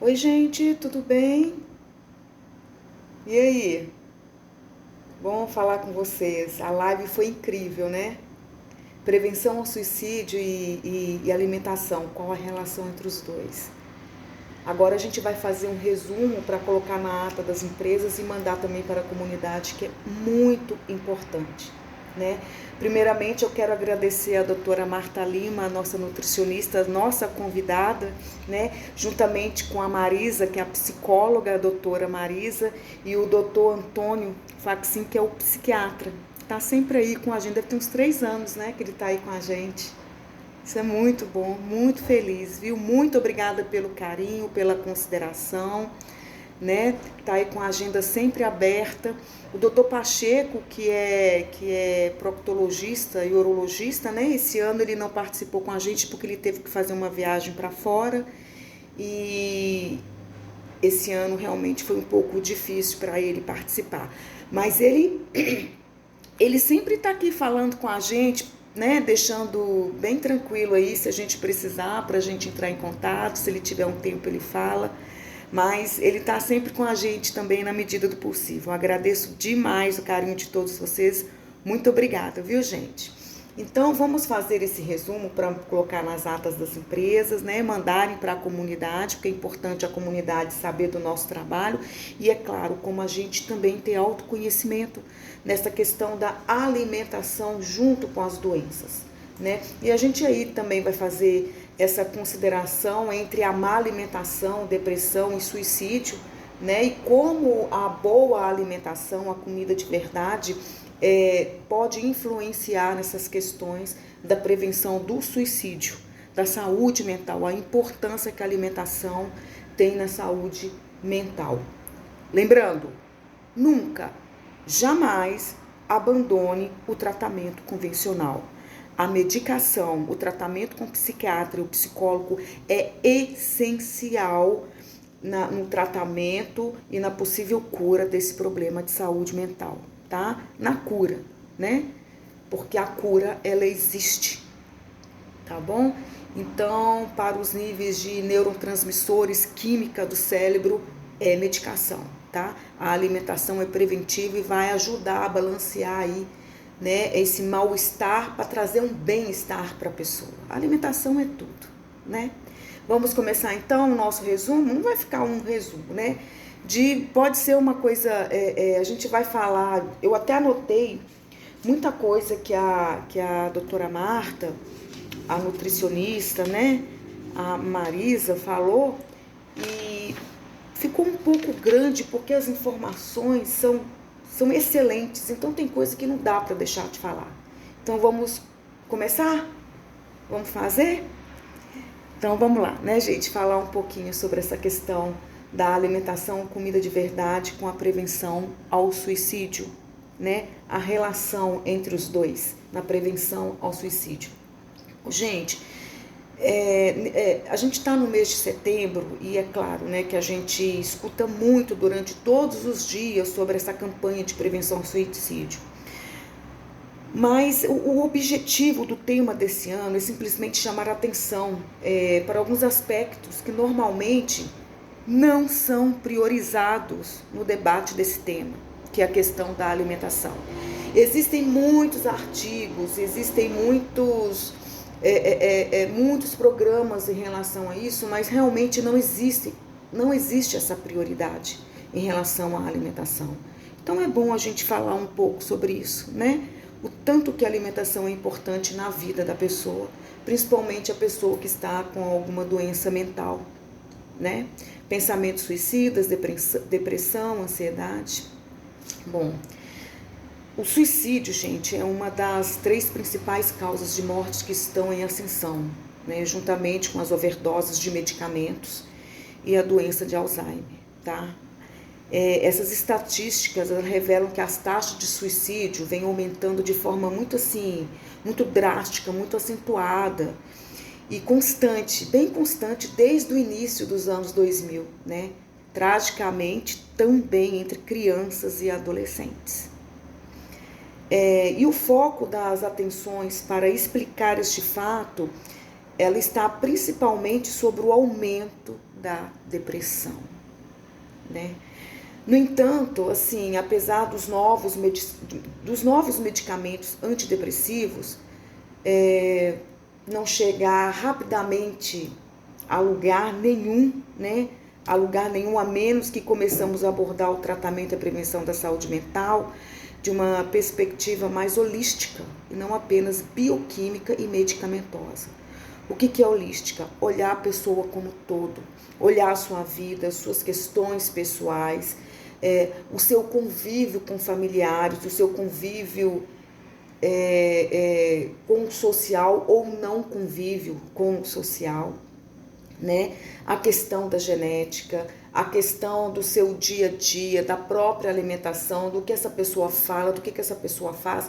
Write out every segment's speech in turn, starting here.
Oi, gente, tudo bem? E aí? Bom falar com vocês. A live foi incrível, né? Prevenção ao suicídio e alimentação. Qual a relação entre os dois? Agora a gente vai fazer um resumo para colocar na ata das empresas e mandar também para a comunidade, que é muito importante, né? Primeiramente, eu quero agradecer a doutora Marta Lima, nossa nutricionista, nossa convidada, né? Juntamente com a Marisa, que é a psicóloga, a doutora Marisa, e o doutor Antônio Faxin, que é o psiquiatra. Tá sempre aí com a gente, deve ter uns 3 anos, né, que ele tá aí com a gente. Isso é muito bom, muito feliz, viu? Muito obrigada pelo carinho, pela consideração, né? Tá aí com a agenda sempre aberta. O doutor Pacheco, que é proctologista e urologista, né? Esse ano ele não participou com a gente porque ele teve que fazer uma viagem para fora e esse ano realmente foi um pouco difícil para ele participar. Mas ele sempre está aqui falando com a gente, né, deixando bem tranquilo aí, se a gente precisar, para a gente entrar em contato, se ele tiver um tempo ele fala, mas ele está sempre com a gente também na medida do possível. Eu agradeço demais o carinho de todos vocês, muito obrigada, viu, gente? Então vamos fazer esse resumo para colocar nas atas das empresas, né? Mandarem para a comunidade, porque é importante a comunidade saber do nosso trabalho e, é claro, como a gente também ter autoconhecimento nessa questão da alimentação junto com as doenças, né? E a gente aí também vai fazer essa consideração entre a má alimentação, depressão e suicídio, né? E como a boa alimentação, a comida de verdade, pode influenciar nessas questões da prevenção do suicídio, da saúde mental, a importância que a alimentação tem na saúde mental. Lembrando, nunca, jamais abandone o tratamento convencional. A medicação, o tratamento com psiquiatra e o psicólogo é essencial no tratamento e na possível cura desse problema de saúde mental, tá? Na cura, né? Porque a cura, ela existe, tá bom? Então, para os níveis de neurotransmissores, química do cérebro, é medicação, tá? A alimentação é preventiva e vai ajudar a balancear aí, né, esse mal-estar para trazer um bem-estar para a pessoa. A alimentação é tudo, né? Vamos começar então o nosso resumo. Não vai ficar um resumo, né? Pode ser uma coisa, a gente vai falar, eu até anotei muita coisa que a doutora Marta, a nutricionista, né, a Marisa falou, e ficou um pouco grande porque as informações são excelentes, então tem coisa que não dá para deixar de falar. Então vamos começar? Vamos fazer? Então vamos lá, né, gente, falar um pouquinho sobre essa questão da alimentação, comida de verdade com a prevenção ao suicídio, né? A relação entre os dois na prevenção ao suicídio. Gente, a gente está no mês de setembro e é claro, né, que a gente escuta muito durante todos os dias sobre essa campanha de prevenção ao suicídio. Mas o objetivo do tema desse ano é simplesmente chamar a atenção para alguns aspectos que normalmente não são priorizados no debate desse tema, que é a questão da alimentação. Existem muitos artigos, existem muitos programas em relação a isso, mas realmente não existe essa prioridade em relação à alimentação. Então é bom a gente falar um pouco sobre isso, né? O tanto que a alimentação é importante na vida da pessoa, principalmente a pessoa que está com alguma doença mental, né? Pensamentos suicidas, depressão, ansiedade. Bom, o suicídio, gente, é uma das 3 principais causas de morte que estão em ascensão, né? Juntamente com as overdoses de medicamentos e a doença de Alzheimer, tá? Essas estatísticas revelam que as taxas de suicídio vêm aumentando de forma muito drástica, muito acentuada e constante, bem constante desde o início dos anos 2000, né? Tragicamente também entre crianças e adolescentes. E o foco das atenções para explicar este fato, ela está principalmente sobre o aumento da depressão, né? No entanto, assim, apesar dos novos medicamentos antidepressivos não chegar rapidamente a lugar nenhum, né? A lugar nenhum, a menos que começamos a abordar o tratamento e a prevenção da saúde mental de uma perspectiva mais holística e não apenas bioquímica e medicamentosa. O que é holística? Olhar a pessoa como todo, olhar a sua vida, as suas questões pessoais, o seu convívio com familiares, o seu convívio com o social ou não convívio com o social, né? A questão da genética, a questão do seu dia a dia, da própria alimentação, do que essa pessoa fala, do que essa pessoa faz.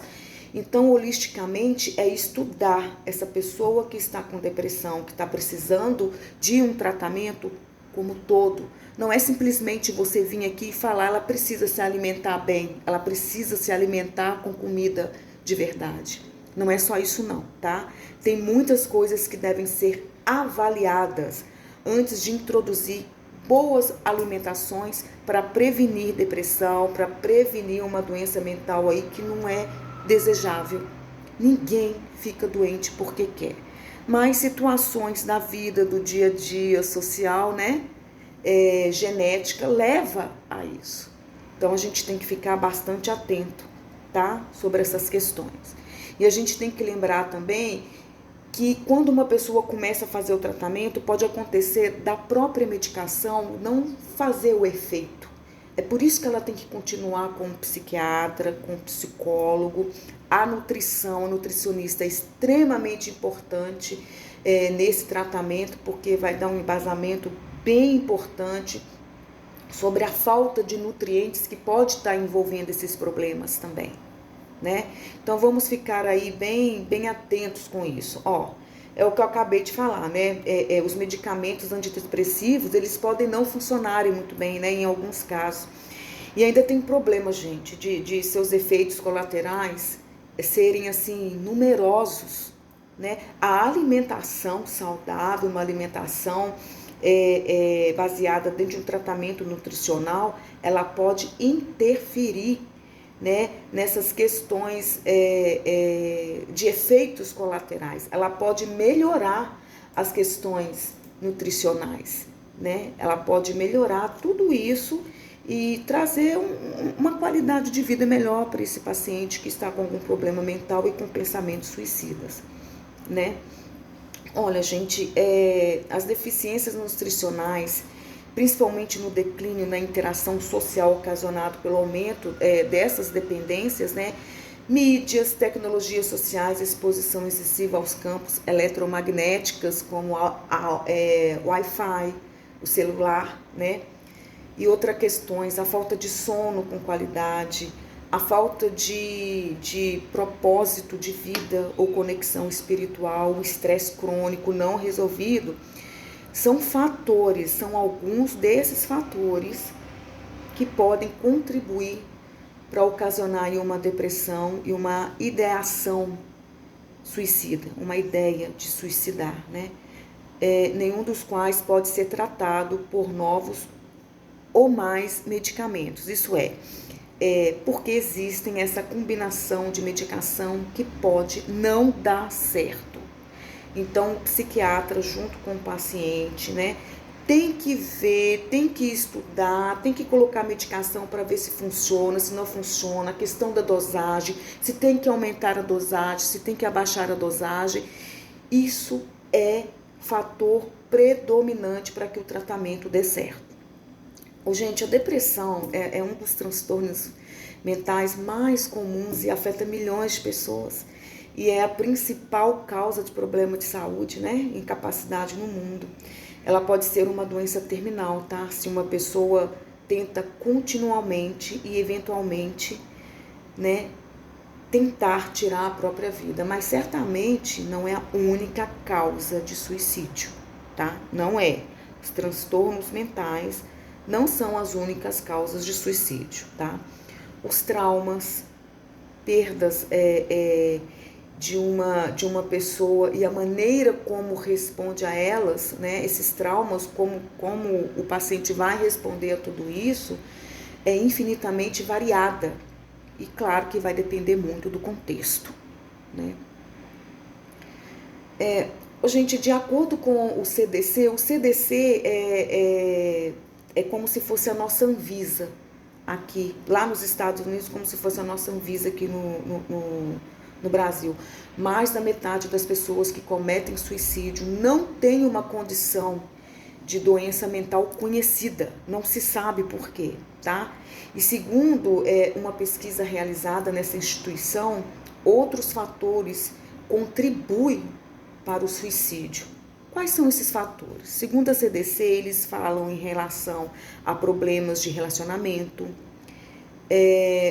Então, holisticamente, é estudar essa pessoa que está com depressão, que está precisando de um tratamento como todo. Não é simplesmente você vir aqui e falar, ela precisa se alimentar bem, ela precisa se alimentar com comida de verdade. Não é só isso não, tá? Tem muitas coisas que devem ser avaliadas antes de introduzir boas alimentações para prevenir depressão, para prevenir uma doença mental aí que não é desejável. Ninguém fica doente porque quer. Mas situações da vida, do dia a dia social, né? Genética leva a isso. Então a gente tem que ficar bastante atento, tá? Sobre essas questões. E a gente tem que lembrar também que quando uma pessoa começa a fazer o tratamento, pode acontecer da própria medicação não fazer o efeito. É por isso que ela tem que continuar com um psiquiatra, com um psicólogo. A nutrição, a nutricionista é extremamente importante nesse tratamento, porque vai dar um embasamento bem importante sobre a falta de nutrientes que pode estar envolvendo esses problemas também, né? Então vamos ficar aí bem atentos com isso. É o que eu acabei de falar, né? Os medicamentos antidepressivos, eles podem não funcionarem muito bem, né? Em alguns casos. E ainda tem problema, gente, de seus efeitos colaterais serem, assim, numerosos, né? A alimentação saudável, uma alimentação baseada dentro de um tratamento nutricional, ela pode interferir, né, nessas questões de efeitos colaterais. Ela pode melhorar as questões nutricionais, né? Ela pode melhorar tudo isso e trazer uma qualidade de vida melhor para esse paciente que está com algum problema mental e com pensamentos suicidas, né? Olha, gente, as deficiências nutricionais, principalmente no declínio na interação social ocasionado pelo aumento dessas dependências, né? Mídias, tecnologias sociais, exposição excessiva aos campos eletromagnéticas, como Wi-Fi, o celular, né? E outras questões, a falta de sono com qualidade, a falta de propósito de vida ou conexão espiritual, o estresse crônico não resolvido, são alguns desses fatores que podem contribuir para ocasionar uma depressão e uma ideação suicida, uma ideia de suicidar, né? Nenhum dos quais pode ser tratado por novos ou mais medicamentos. Isso porque existem essa combinação de medicação que pode não dar certo. Então, o psiquiatra, junto com o paciente, né, tem que ver, tem que estudar, tem que colocar medicação para ver se funciona, se não funciona, a questão da dosagem, se tem que aumentar a dosagem, se tem que abaixar a dosagem. Isso é fator predominante para que o tratamento dê certo. Gente, a depressão é um dos transtornos mentais mais comuns e afeta milhões de pessoas. E é a principal causa de problema de saúde, né? Incapacidade no mundo. Ela pode ser uma doença terminal, tá? Se uma pessoa tenta continuamente e eventualmente, né, tentar tirar a própria vida. Mas certamente não é a única causa de suicídio, tá? Não é. Os transtornos mentais não são as únicas causas de suicídio, tá? Os traumas, perdas de uma pessoa e a maneira como responde a elas, né, esses traumas, como o paciente vai responder a tudo isso, é infinitamente variada. E claro que vai depender muito do contexto, né? Gente, de acordo com o CDC é como se fosse a nossa Anvisa aqui, lá nos Estados Unidos, como se fosse a nossa Anvisa aqui no Brasil. Mais da metade das pessoas que cometem suicídio não tem uma condição de doença mental conhecida, não se sabe por quê, tá? E segundo uma pesquisa realizada nessa instituição, outros fatores contribuem para o suicídio. Quais são esses fatores? Segundo a CDC, eles falam em relação a problemas de relacionamento,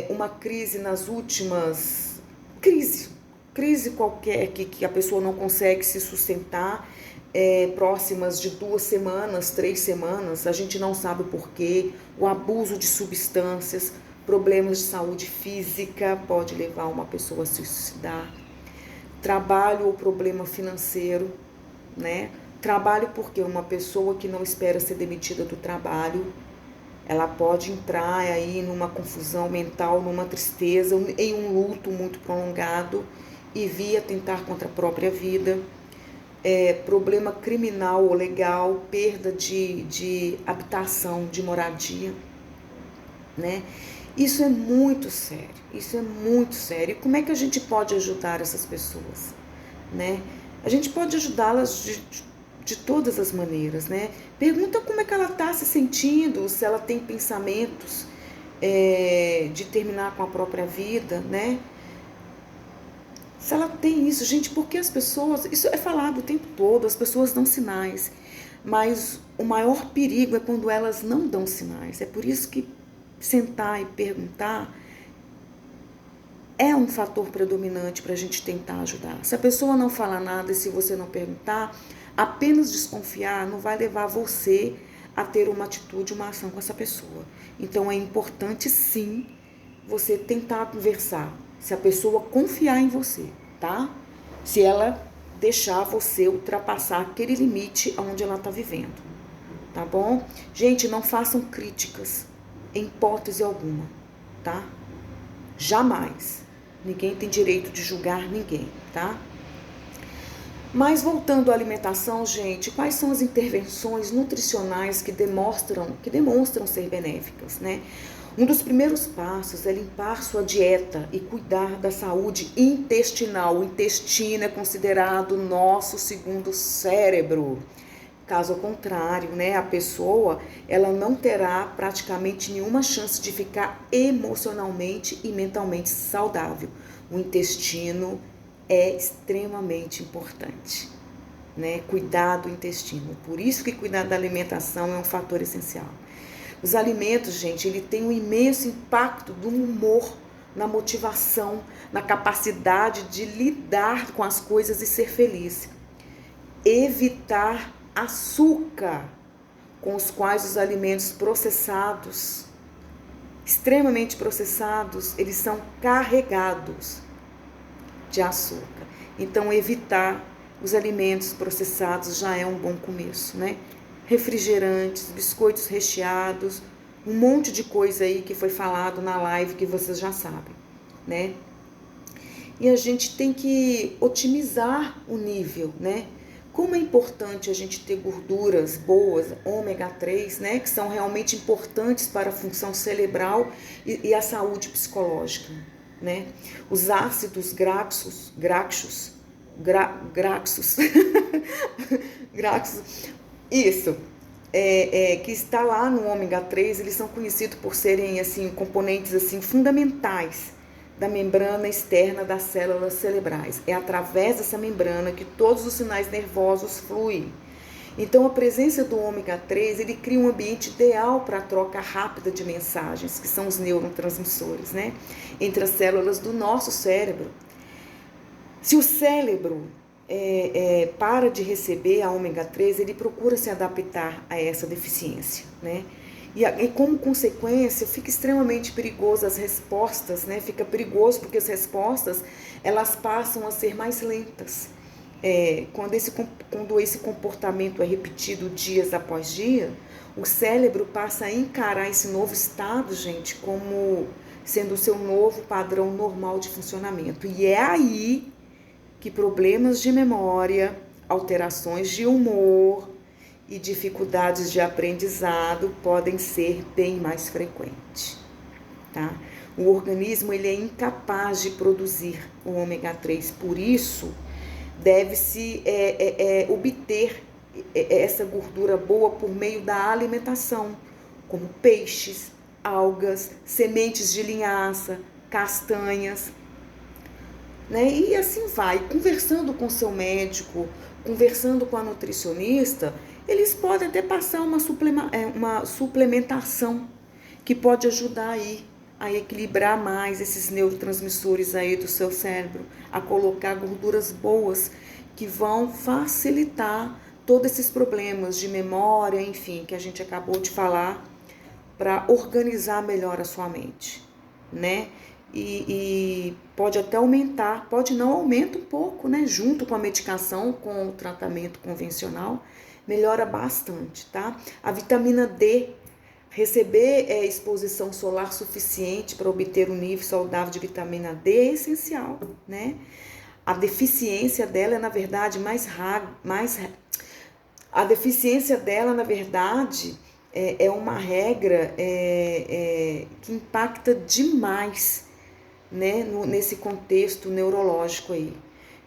uma crise nas últimas... Crise qualquer que a pessoa não consegue se sustentar, próximas de 2 semanas, 3 semanas, a gente não sabe o porquê, o abuso de substâncias, problemas de saúde física pode levar uma pessoa a se suicidar, trabalho ou problema financeiro, né? Trabalho porque uma pessoa que não espera ser demitida do trabalho, ela pode entrar aí numa confusão mental, numa tristeza, em um luto muito prolongado e vir atentar contra a própria vida. Problema criminal ou legal, perda de habitação, de moradia, né? Isso é muito sério, isso é muito sério. E como é que a gente pode ajudar essas pessoas, né? A gente pode ajudá-las de todas as maneiras, né? Pergunta como é que ela está se sentindo, se ela tem pensamentos de terminar com a própria vida, né? Se ela tem isso, gente, porque as pessoas, isso é falado o tempo todo, as pessoas dão sinais, mas o maior perigo é quando elas não dão sinais. É por isso que sentar e perguntar é um fator predominante para a gente tentar ajudar. Se a pessoa não falar nada e se você não perguntar, apenas desconfiar não vai levar você a ter uma atitude, uma ação com essa pessoa. Então é importante sim você tentar conversar, se a pessoa confiar em você, tá? Se ela deixar você ultrapassar aquele limite onde ela está vivendo, tá bom? Gente, não façam críticas em hipótese alguma, tá? Jamais. Ninguém tem direito de julgar ninguém, tá? Mas voltando à alimentação, gente, quais são as intervenções nutricionais que demonstram ser benéficas, né? Um dos primeiros passos é limpar sua dieta e cuidar da saúde intestinal. O intestino é considerado nosso segundo cérebro. Caso contrário, né, a pessoa ela não terá praticamente nenhuma chance de ficar emocionalmente e mentalmente saudável. O intestino é extremamente importante, né? Cuidar do intestino. Por isso que cuidar da alimentação é um fator essencial. Os alimentos, gente, ele tem um imenso impacto do humor, na motivação, na capacidade de lidar com as coisas e ser feliz. Evitar açúcar, com os quais os alimentos processados, extremamente processados, eles são carregados de açúcar. Então, evitar os alimentos processados já é um bom começo, né? Refrigerantes, biscoitos recheados, um monte de coisa aí que foi falado na live que vocês já sabem, né? E a gente tem que otimizar o nível, né? Como é importante a gente ter gorduras boas, ômega 3, né? Que são realmente importantes para a função cerebral e a saúde psicológica, né? Os ácidos graxos, isso, que está lá no ômega 3, eles são conhecidos por serem assim, componentes assim, fundamentais da membrana externa das células cerebrais. É através dessa membrana que todos os sinais nervosos fluem. Então, a presença do ômega 3, ele cria um ambiente ideal para a troca rápida de mensagens, que são os neurotransmissores, né? Entre as células do nosso cérebro. Se o cérebro para de receber a ômega 3, ele procura se adaptar a essa deficiência, né? E como consequência, fica extremamente perigoso as respostas, né? Fica perigoso porque as respostas, elas passam a ser mais lentas. Quando esse comportamento é repetido dias após dia, o cérebro passa a encarar esse novo estado, gente, como sendo o seu novo padrão normal de funcionamento. E é aí que problemas de memória, alterações de humor e dificuldades de aprendizado podem ser bem mais frequentes, tá? O organismo ele é incapaz de produzir o ômega 3, por isso deve-se obter essa gordura boa por meio da alimentação, como peixes, algas, sementes de linhaça, castanhas, né? E assim vai, conversando com seu médico, conversando com a nutricionista, eles podem até passar uma suplementação que pode ajudar aí a equilibrar mais esses neurotransmissores aí do seu cérebro, a colocar gorduras boas que vão facilitar todos esses problemas de memória, enfim, que a gente acabou de falar, para organizar melhor a sua mente, né? E pode até aumentar, pode não, aumenta um pouco, né? Junto com a medicação, com o tratamento convencional, melhora bastante, tá? A vitamina D, receber exposição solar suficiente para obter um nível saudável de vitamina D é essencial, né? A deficiência dela é, na verdade, a deficiência dela, na verdade, é uma regra que impacta demais, né, nesse contexto neurológico aí.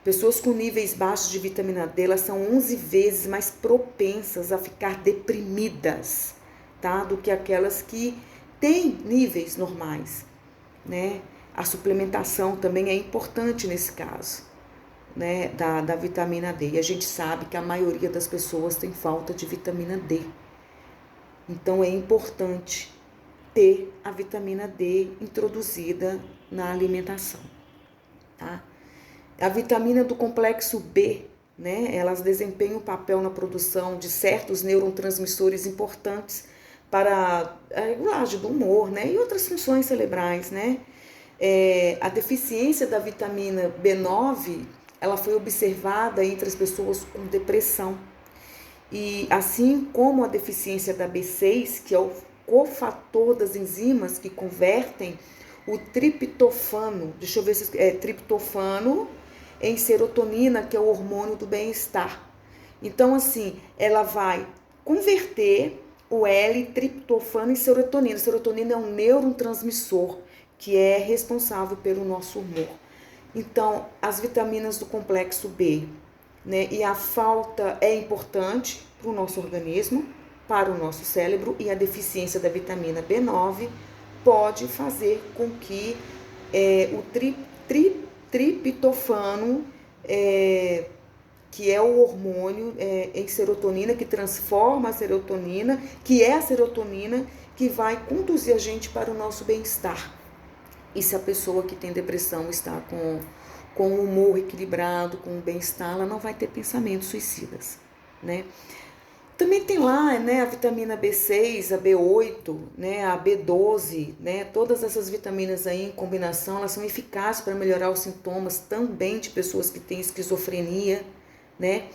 Pessoas com níveis baixos de vitamina D, elas são 11 vezes mais propensas a ficar deprimidas, tá, do que aquelas que têm níveis normais, né? A suplementação também é importante nesse caso, né, da vitamina D. E a gente sabe que a maioria das pessoas tem falta de vitamina D. Então é importante ter a vitamina D introduzida na alimentação, tá? A vitamina do complexo B, né? Elas desempenham um papel na produção de certos neurotransmissores importantes para a regulagem do humor, né? E outras funções cerebrais, né? A deficiência da vitamina B9, ela foi observada entre as pessoas com depressão. E assim como a deficiência da B6, que é o cofator das enzimas que convertem o triptofano, deixa eu ver se é triptofano, em serotonina, que é o hormônio do bem-estar. Então, assim, ela vai converter o L-triptofano em serotonina. Serotonina é um neurotransmissor que é responsável pelo nosso humor. Então, as vitaminas do complexo B, né? E a falta é importante para o nosso organismo, para o nosso cérebro, e a deficiência da vitamina B9 pode fazer com que o triptofano, que é o hormônio em serotonina, que transforma a serotonina, que é a serotonina que vai conduzir a gente para o nosso bem-estar. E se a pessoa que tem depressão está com o humor equilibrado, com o bem-estar, ela não vai ter pensamentos suicidas, né? Também tem lá, né, a vitamina B6, a B8, né, a B12, né, todas essas vitaminas aí em combinação, elas são eficazes para melhorar os sintomas também de pessoas que têm esquizofrenia, né?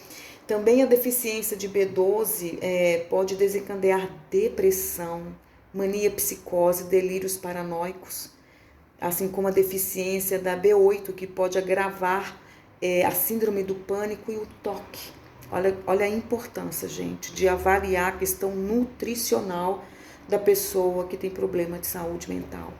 Também a deficiência de B12 pode desencadear depressão, mania, psicose, delírios paranoicos, assim como a deficiência da B8, que pode agravar a síndrome do pânico e o toque. Olha a importância, gente, de avaliar a questão nutricional da pessoa que tem problema de saúde mental.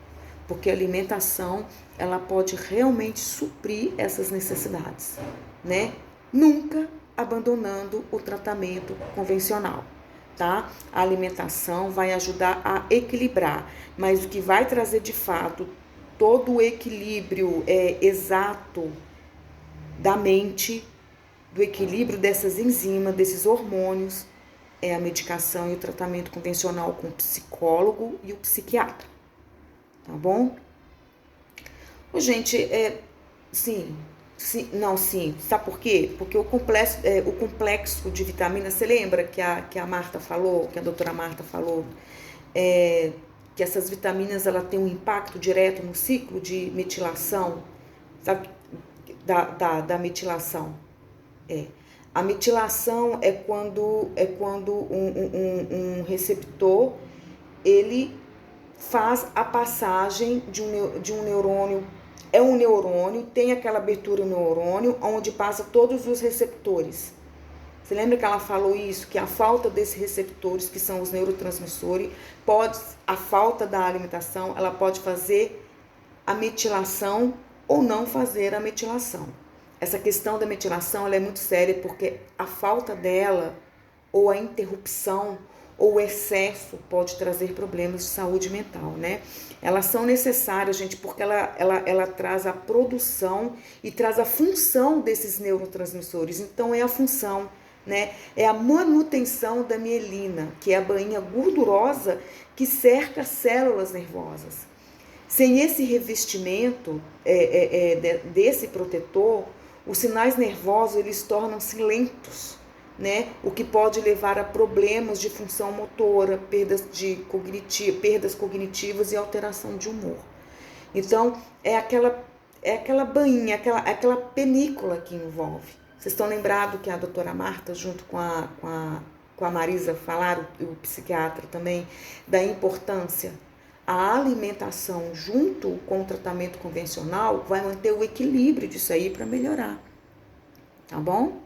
Porque a alimentação, ela pode realmente suprir essas necessidades, né? Nunca abandonando o tratamento convencional, tá? A alimentação vai ajudar a equilibrar, mas o que vai trazer de fato todo o equilíbrio exato da mente, do equilíbrio dessas enzimas, desses hormônios, é a medicação e o tratamento convencional com o psicólogo e o psiquiatra, tá bom? Gente, sim, sabe por quê? Porque o complexo de vitaminas, você lembra que a Marta falou, que a doutora Marta falou, que essas vitaminas ela têm um impacto direto no ciclo de metilação, sabe? Da metilação. A metilação é quando um receptor ele faz a passagem de um neurônio. É um neurônio, tem aquela abertura no neurônio, onde passa todos os receptores. Você lembra que ela falou isso? Que a falta desses receptores, que são os neurotransmissores, a falta da alimentação, ela pode fazer a metilação ou não fazer a metilação. Essa questão da metilação ela é muito séria porque a falta dela, ou a interrupção, ou o excesso pode trazer problemas de saúde mental, né? Elas são necessárias, gente, porque ela traz a produção e traz a função desses neurotransmissores. Então, é a função, né? É a manutenção da mielina, que é a bainha gordurosa que cerca as células nervosas. Sem esse revestimento desse protetor, os sinais nervosos eles tornam-se lentos, né? O que pode levar a problemas de função motora, perdas cognitivas e alteração de humor. Então, é aquela bainha, aquela película que envolve. Vocês estão lembrados que a doutora Marta, junto com a Marisa, falaram, o psiquiatra também, da importância. A alimentação junto com o tratamento convencional vai manter o equilíbrio disso aí para melhorar, tá bom?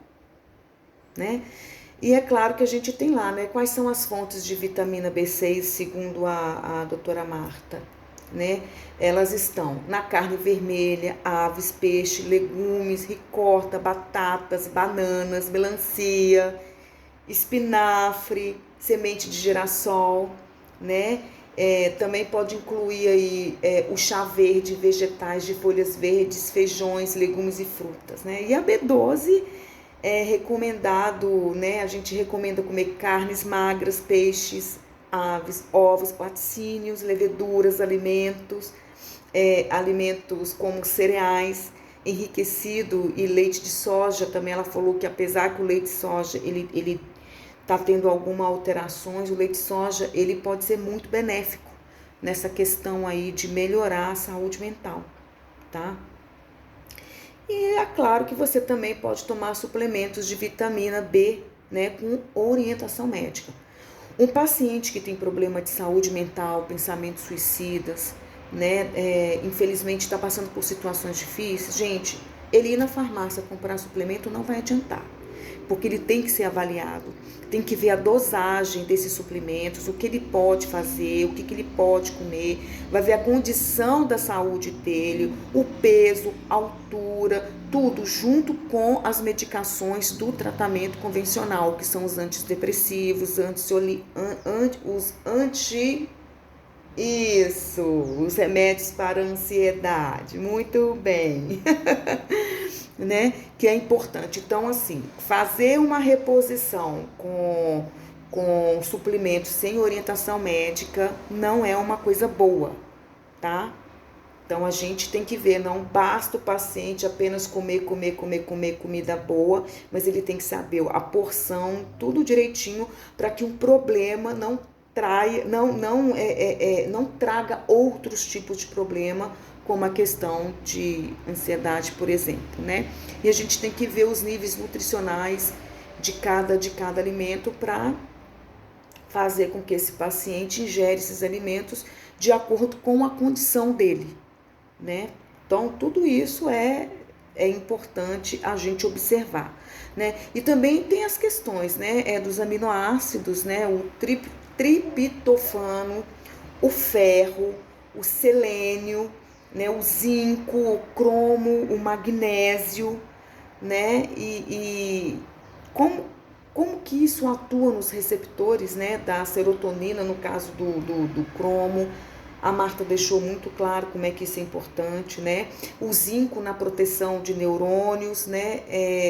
Né? E é claro que a gente tem lá, né? Quais são as fontes de vitamina B6, segundo a doutora Marta, né? Elas estão na carne vermelha, aves, peixe, legumes, ricota, batatas, bananas, melancia, espinafre, semente de girassol, né? Também pode incluir aí o chá verde, vegetais de folhas verdes, feijões, legumes e frutas, né? E a B12 é recomendado, né? A gente recomenda comer carnes magras, peixes, aves, ovos, laticínios, leveduras, alimentos como cereais, enriquecido e leite de soja. Também ela falou que apesar que o leite de soja ele está tendo algumas alterações, o leite de soja ele pode ser muito benéfico nessa questão aí de melhorar a saúde mental, tá? E é claro que você também pode tomar suplementos de vitamina B, né, com orientação médica. Um paciente que tem problema de saúde mental, pensamentos suicidas, né, infelizmente está passando por situações difíceis, gente, ele ir na farmácia comprar suplemento não vai adiantar, porque ele tem que ser avaliado, tem que ver a dosagem desses suplementos, o que ele pode fazer, o que ele pode comer, vai ver a condição da saúde dele, o peso, a altura, tudo junto com as medicações do tratamento convencional, que são os antidepressivos, os remédios para a ansiedade, muito bem, né? Que é importante. Então, assim, fazer uma reposição com suplementos sem orientação médica não é uma coisa boa, tá? Então, a gente tem que ver, não basta o paciente apenas comer comida boa, mas ele tem que saber a porção, tudo direitinho, para que um problema não traga outros tipos de problema, como a questão de ansiedade, por exemplo, né? E a gente tem que ver os níveis nutricionais de cada alimento para fazer com que esse paciente ingere esses alimentos de acordo com a condição dele, né? Então, tudo isso é importante a gente observar, né? E também tem as questões, né? Dos aminoácidos, né? O triptofano, o ferro, o selênio, né? O zinco, o cromo, o magnésio, né? E como que isso atua nos receptores, né? Da serotonina, no caso do cromo. A Marta deixou muito claro como é que isso é importante, né? O zinco na proteção de neurônios, né?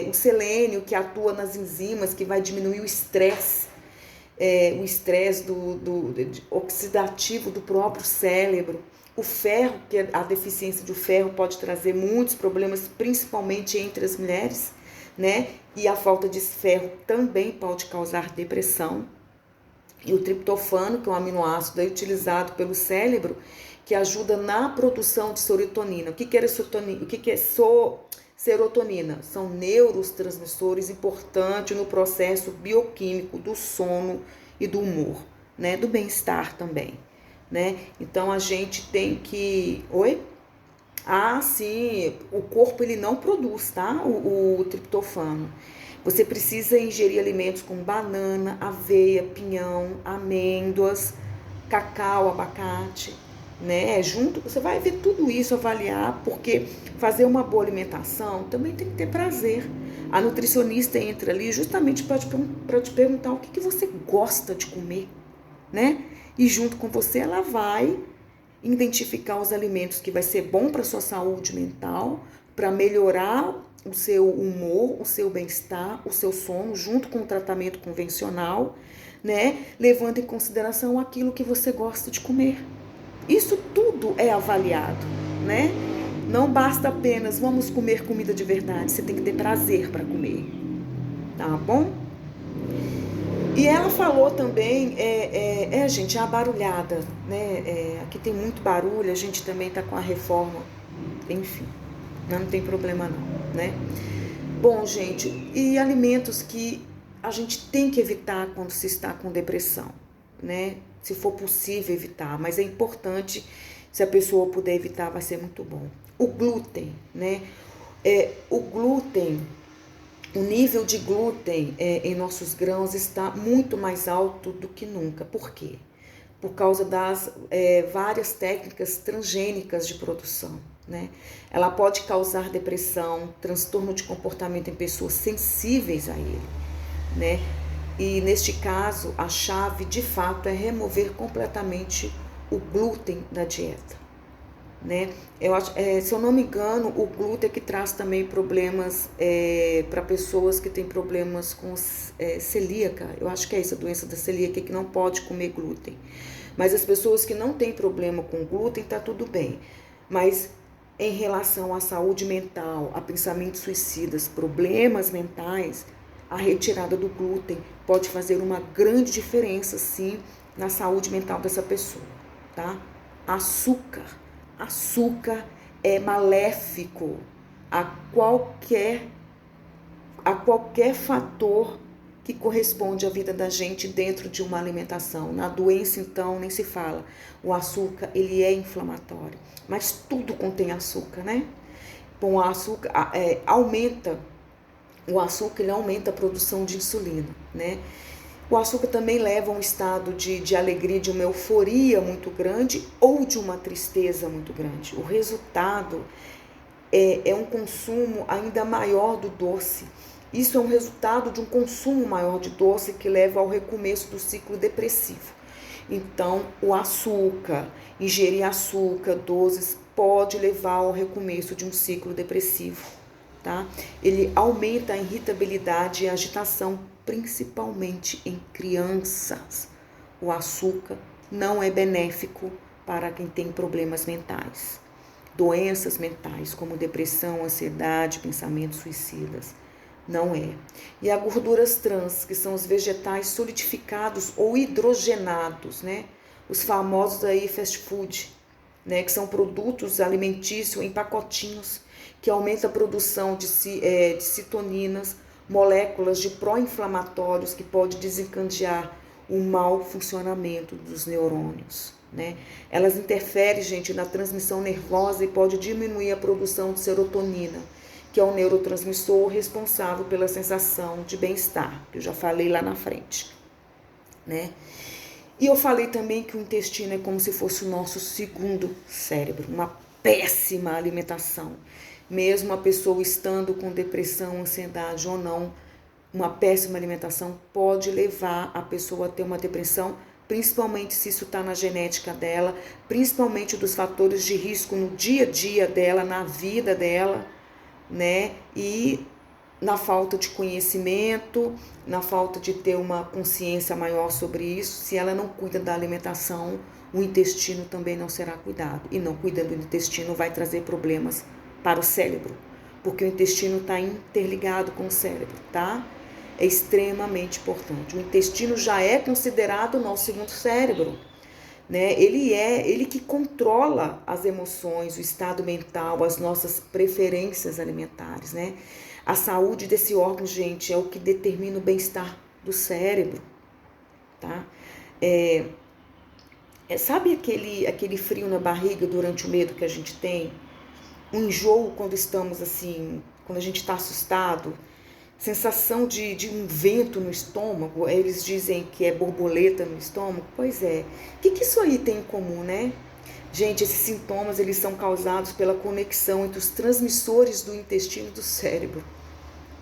O selênio que atua nas enzimas, que vai diminuir o estresse, oxidativo do próprio cérebro. O ferro, que a deficiência de ferro pode trazer muitos problemas, principalmente entre as mulheres, né? E a falta de ferro também pode causar depressão. E o triptofano, que é um aminoácido utilizado pelo cérebro, que ajuda na produção de serotonina. O que é serotonina? Serotonina? São neurotransmissores importantes no processo bioquímico do sono e do humor, né? Do bem-estar também, né? Então a gente tem que... Oi? Ah, sim, o corpo ele não produz, tá? O triptofano. Você precisa ingerir alimentos como banana, aveia, pinhão, amêndoas, cacau, abacate, né? Junto, você vai ver tudo isso, avaliar, porque fazer uma boa alimentação também tem que ter prazer. A nutricionista entra ali justamente para te perguntar o que você gosta de comer, né? E junto com você ela vai identificar os alimentos que vai ser bom para sua saúde mental, para melhorar o seu humor, o seu bem-estar, o seu sono, junto com o tratamento convencional, né? Levando em consideração aquilo que você gosta de comer. Isso tudo é avaliado, né? Não basta apenas vamos comer comida de verdade, você tem que ter prazer para comer, tá bom? E ela falou também, gente, a barulhada, né? Aqui tem muito barulho, a gente também tá com a reforma, enfim, não tem problema não, né? Bom, gente, e alimentos que a gente tem que evitar quando se está com depressão, né? Se for possível evitar, mas é importante, se a pessoa puder evitar, vai ser muito bom. O glúten, né? O glúten, o nível de glúten em nossos grãos está muito mais alto do que nunca. Por quê? Por causa das várias técnicas transgênicas de produção, né? Ela pode causar depressão, transtorno de comportamento em pessoas sensíveis a ele, né? E neste caso, a chave de fato é remover completamente o glúten da dieta, né? Eu acho, se eu não me engano, o glúten é que traz também problemas para pessoas que têm problemas com celíaca. Eu acho que é isso, a doença da celíaca, que não pode comer glúten. Mas as pessoas que não têm problema com glúten, tá tudo bem. Mas em relação à saúde mental, a pensamentos suicidas, problemas mentais, a retirada do glúten pode fazer uma grande diferença, sim, na saúde mental dessa pessoa, tá? Açúcar é maléfico a qualquer fator que corresponde à vida da gente dentro de uma alimentação. Na doença, então, nem se fala. O açúcar, ele é inflamatório, mas tudo contém açúcar, né? Bom, o açúcar ele aumenta a produção de insulina, né? O açúcar também leva a um estado de alegria, de uma euforia muito grande ou de uma tristeza muito grande. O resultado é um consumo ainda maior do doce. Isso é um resultado de um consumo maior de doce que leva ao recomeço do ciclo depressivo. Então, o açúcar, ingerir açúcar, doces, pode levar ao recomeço de um ciclo depressivo, tá? Ele aumenta a irritabilidade e a agitação, principalmente em crianças. O açúcar não é benéfico para quem tem problemas mentais. Doenças mentais como depressão, ansiedade, pensamentos suicidas. Não é. E as gorduras trans, que são os vegetais solidificados ou hidrogenados, né? Os famosos aí fast food, né? Que são produtos alimentícios em pacotinhos, que aumenta a produção de citoninas, moléculas de pró-inflamatórios que pode desencadear o mau funcionamento dos neurônios, né? Elas interferem, gente, na transmissão nervosa e pode diminuir a produção de serotonina, que é o neurotransmissor responsável pela sensação de bem-estar, que eu já falei lá na frente, né? E eu falei também que o intestino é como se fosse o nosso segundo cérebro, uma péssima alimentação. Mesmo a pessoa estando com depressão, ansiedade ou não, uma péssima alimentação pode levar a pessoa a ter uma depressão, principalmente se isso está na genética dela, principalmente dos fatores de risco no dia a dia dela, na vida dela, né? E na falta de conhecimento, na falta de ter uma consciência maior sobre isso, se ela não cuida da alimentação, o intestino também não será cuidado. E não cuidando do intestino vai trazer problemas para o cérebro, porque o intestino está interligado com o cérebro, tá? é extremamente importante. O intestino já é considerado o nosso segundo cérebro, né? Ele que controla as emoções, o estado mental, as nossas preferências alimentares, né? A saúde desse órgão, gente, é o que determina o bem-estar do cérebro, tá? Sabe aquele frio na barriga durante o medo que a gente tem? O enjoo quando estamos assim, quando a gente está assustado? Sensação de um vento no estômago, eles dizem que é borboleta no estômago. Pois é, o que isso aí tem em comum, né? Gente, esses sintomas, eles são causados pela conexão entre os transmissores do intestino e do cérebro,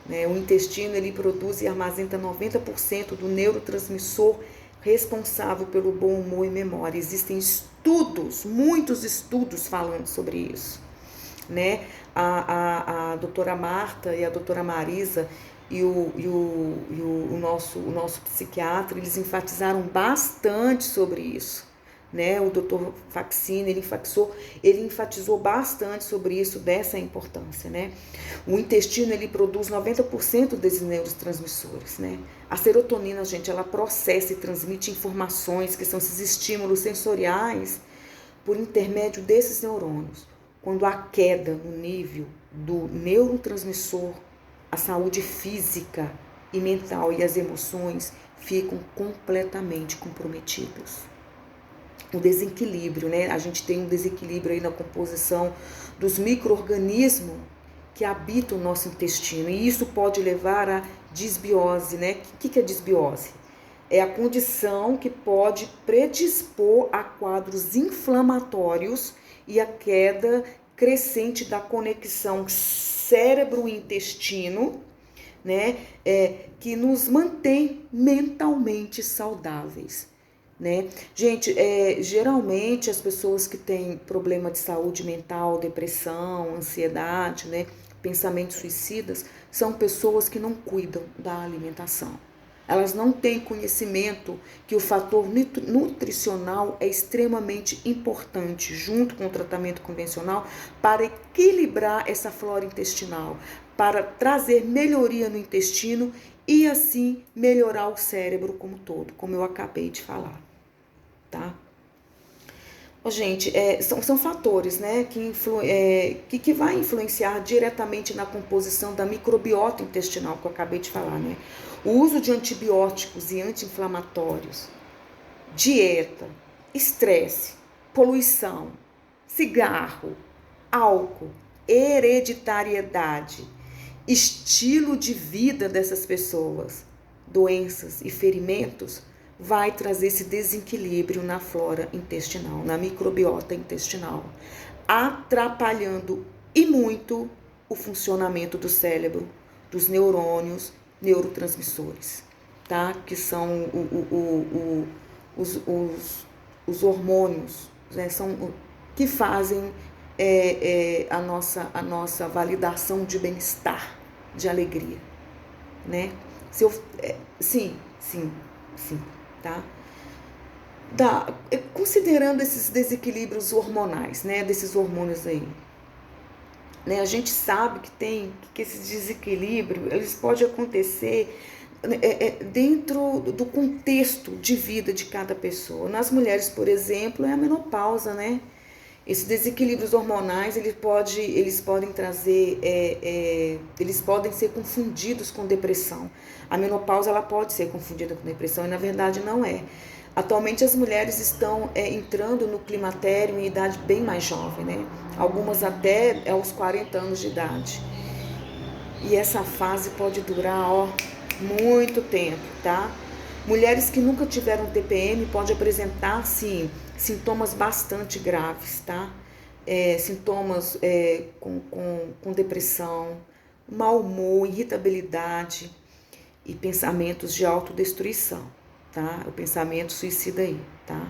né? O intestino, ele produz e armazena 90% do neurotransmissor responsável pelo bom humor e memória. Existem estudos, muitos estudos falando sobre isso, né? A doutora Marta e a doutora Marisa e o nosso psiquiatra, eles enfatizaram bastante sobre isso, né? O doutor Faxina, ele enfatizou bastante sobre isso, dessa importância, né? O intestino, ele produz 90% desses neurotransmissores, né? A serotonina, gente, ela processa e transmite informações, que são esses estímulos sensoriais, por intermédio desses neurônios. Quando há queda no nível do neurotransmissor, a saúde física e mental e as emoções ficam completamente comprometidas. O desequilíbrio, né? A gente tem um desequilíbrio aí na composição dos micro-organismos que habitam o nosso intestino, e isso pode levar à disbiose, né? O que é disbiose? É a condição que pode predispor a quadros inflamatórios e a queda crescente da conexão cérebro-intestino, né? Que nos mantém mentalmente saudáveis, né? Gente, geralmente as pessoas que têm problema de saúde mental, depressão, ansiedade, né? Pensamentos suicidas, são pessoas que não cuidam da alimentação. Elas não têm conhecimento que o fator nutricional é extremamente importante, junto com o tratamento convencional, para equilibrar essa flora intestinal, para trazer melhoria no intestino e assim melhorar o cérebro como todo, como eu acabei de falar, tá? Gente, são fatores, né, que vai influenciar diretamente na composição da microbiota intestinal, que eu acabei de falar, né? O uso de antibióticos e anti-inflamatórios, dieta, estresse, poluição, cigarro, álcool, hereditariedade, estilo de vida dessas pessoas, doenças e ferimentos, vai trazer esse desequilíbrio na flora intestinal, na microbiota intestinal, atrapalhando e muito o funcionamento do cérebro, dos neurônios, neurotransmissores, tá? Que são os hormônios, né? São que fazem a nossa validação de bem-estar, de alegria, né? Sim, tá? Considerando esses desequilíbrios hormonais, né? Desses hormônios aí, né? A gente sabe que esse desequilíbrio, eles podem acontecer dentro do contexto de vida de cada pessoa. Nas mulheres, por exemplo, é a menopausa, né? Esses desequilíbrios hormonais, eles podem trazer, eles podem ser confundidos com depressão. A menopausa, ela pode ser confundida com depressão e na verdade não é. Atualmente as mulheres estão entrando no climatério em idade bem mais jovem, né? Algumas até aos 40 anos de idade. E essa fase pode durar, muito tempo, tá? Mulheres que nunca tiveram TPM podem apresentar, sim, sintomas bastante graves, tá? Sintomas com depressão, mau humor, irritabilidade e pensamentos de autodestruição, tá? O pensamento suicida aí, tá?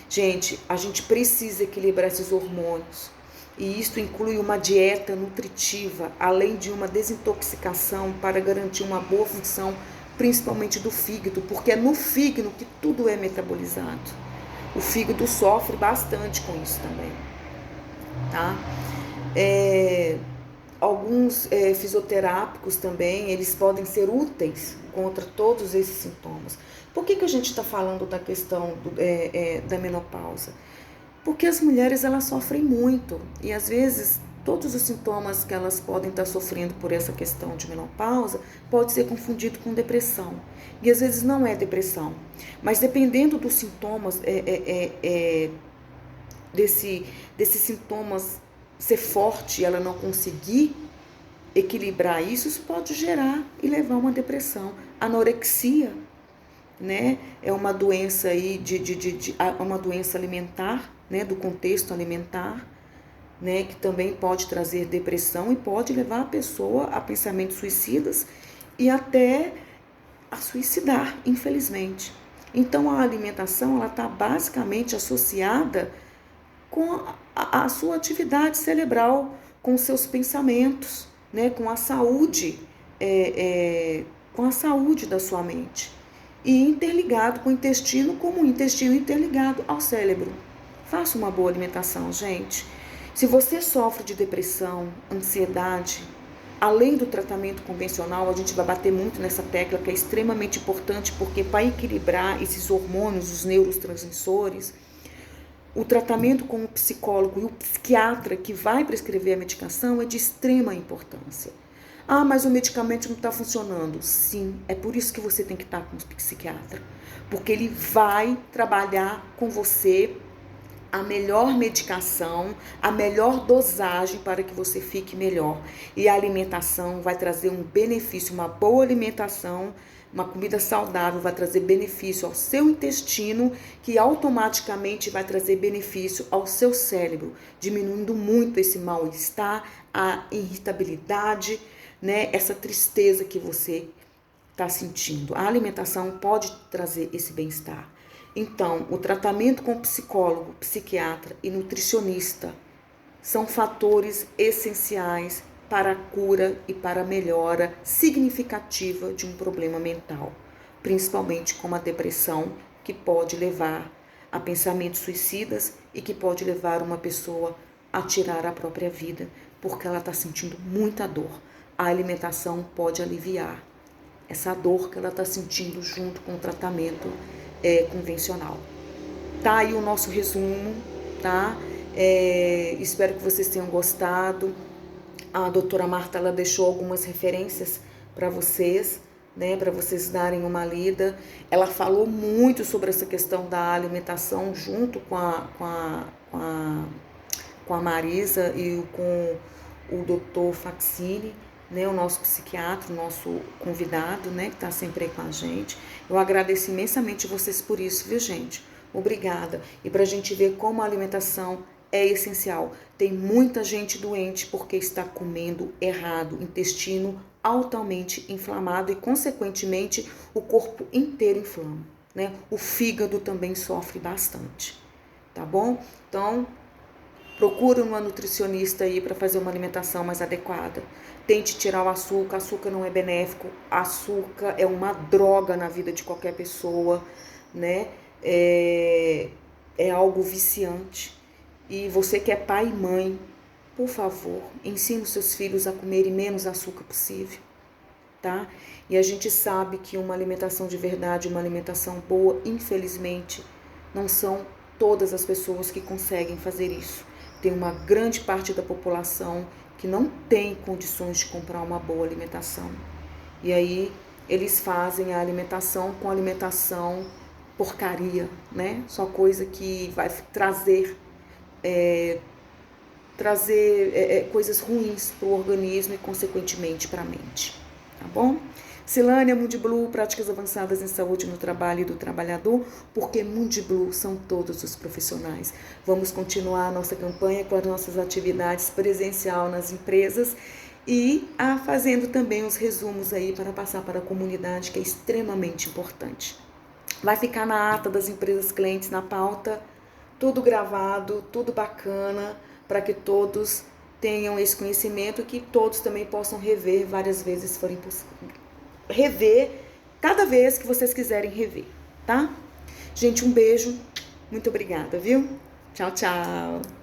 Gente, a gente precisa equilibrar esses hormônios. E isso inclui uma dieta nutritiva, além de uma desintoxicação para garantir uma boa função, principalmente do fígado, porque é no fígado que tudo é metabolizado. O fígado sofre bastante com isso também, tá? Alguns fisioterápicos também, eles podem ser úteis contra todos esses sintomas. Por que a gente está falando da questão da menopausa? Porque as mulheres, elas sofrem muito e às vezes todos os sintomas que elas podem estar sofrendo por essa questão de menopausa pode ser confundido com depressão. E às vezes não é depressão, mas dependendo dos sintomas, desses sintomas ser forte e ela não conseguir equilibrar isso pode gerar e levar a uma depressão. Anorexia, né? É uma doença aí uma doença alimentar, né? Do contexto alimentar, né? Que também pode trazer depressão e pode levar a pessoa a pensamentos suicidas e até a suicidar, infelizmente. Então a alimentação, ela está basicamente associada com a sua atividade cerebral, com os seus pensamentos, né? Com a saúde, com a saúde da sua mente. E interligado com o intestino, como o intestino interligado ao cérebro. Faça uma boa alimentação, gente. Se você sofre de depressão, ansiedade, além do tratamento convencional, a gente vai bater muito nessa tecla que é extremamente importante, porque para equilibrar esses hormônios, os neurotransmissores, o tratamento com o psicólogo e o psiquiatra que vai prescrever a medicação é de extrema importância. Ah, mas o medicamento não está funcionando. Sim, é por isso que você tem que estar com o psiquiatra. Porque ele vai trabalhar com você a melhor medicação, a melhor dosagem para que você fique melhor. E a alimentação vai trazer um benefício, uma boa alimentação, uma comida saudável vai trazer benefício ao seu intestino, que automaticamente vai trazer benefício ao seu cérebro, diminuindo muito esse mal-estar, a irritabilidade, né? Essa tristeza que você está sentindo. A alimentação pode trazer esse bem-estar. Então, o tratamento com psicólogo, psiquiatra e nutricionista são fatores essenciais para a cura e para a melhora significativa de um problema mental, principalmente como a depressão, que pode levar a pensamentos suicidas e que pode levar uma pessoa a tirar a própria vida, porque ela está sentindo muita dor. A alimentação pode aliviar essa dor que ela está sentindo junto com o tratamento convencional. Tá aí o nosso resumo, tá? Espero que vocês tenham gostado. A doutora Marta, ela deixou algumas referências para vocês, né? Para vocês darem uma lida. Ela falou muito sobre essa questão da alimentação junto com a Marisa e com o doutor Faxini, né, o nosso psiquiatra, o nosso convidado, né, que está sempre aí com a gente. Eu agradeço imensamente vocês por isso, viu, gente? Obrigada. E para a gente ver como a alimentação é essencial. Tem muita gente doente porque está comendo errado, intestino altamente inflamado e, consequentemente, o corpo inteiro inflama, né? O fígado também sofre bastante, tá bom? Então, procure uma nutricionista aí para fazer uma alimentação mais adequada. Tente tirar o açúcar. Açúcar não é benéfico. Açúcar é uma droga na vida de qualquer pessoa, né? É algo viciante. E você que é pai e mãe, por favor, ensine os seus filhos a comerem menos açúcar possível, tá? E a gente sabe que uma alimentação de verdade, uma alimentação boa, infelizmente, não são todas as pessoas que conseguem fazer isso. Tem uma grande parte da população que não tem condições de comprar uma boa alimentação. E aí eles fazem a alimentação com alimentação porcaria, né? Só coisa que vai trazer coisas ruins para o organismo e, consequentemente, para a mente. Tá bom? Silânia, Mundiblu, práticas avançadas em saúde no trabalho e do trabalhador, porque Mundiblu são todos os profissionais. Vamos continuar a nossa campanha com as nossas atividades presencial nas empresas e fazendo também os resumos aí para passar para a comunidade, que é extremamente importante. Vai ficar na ata das empresas clientes, na pauta, tudo gravado, tudo bacana, para que todos tenham esse conhecimento e que todos também possam rever várias vezes, se forem possível. Rever cada vez que vocês quiserem rever, tá? Gente, um beijo, muito obrigada, viu? Tchau, tchau!